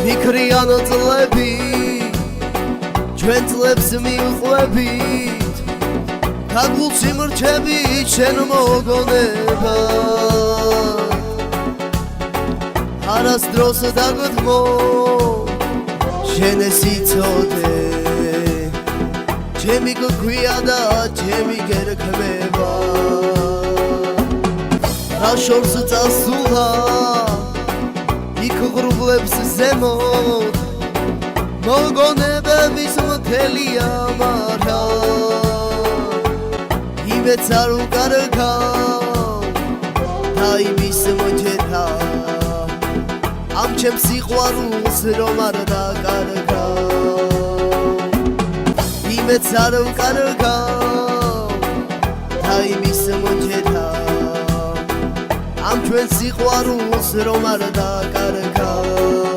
ფიქრიან წლები ჩვენ წლებს მიუყვებით გაგულ სიმრჩები შენ მოგონება არასდროს დაგდმო შენ სიცოდე ჩემი გქვია და ჩემი გერქმება რა შორს წასულა იქ ღრუბლებს ზემოთ მოგონებების მთელია მარა იმეც არ უკარგავ და იმის მოჭეთა ამ ჩემს სიყვარულს რომ არ დაკარგავ იმეც არ უკარგავ და იმის მოჭეთა ამ ჩვენ სიყვარულს რომ არ დაკარგავ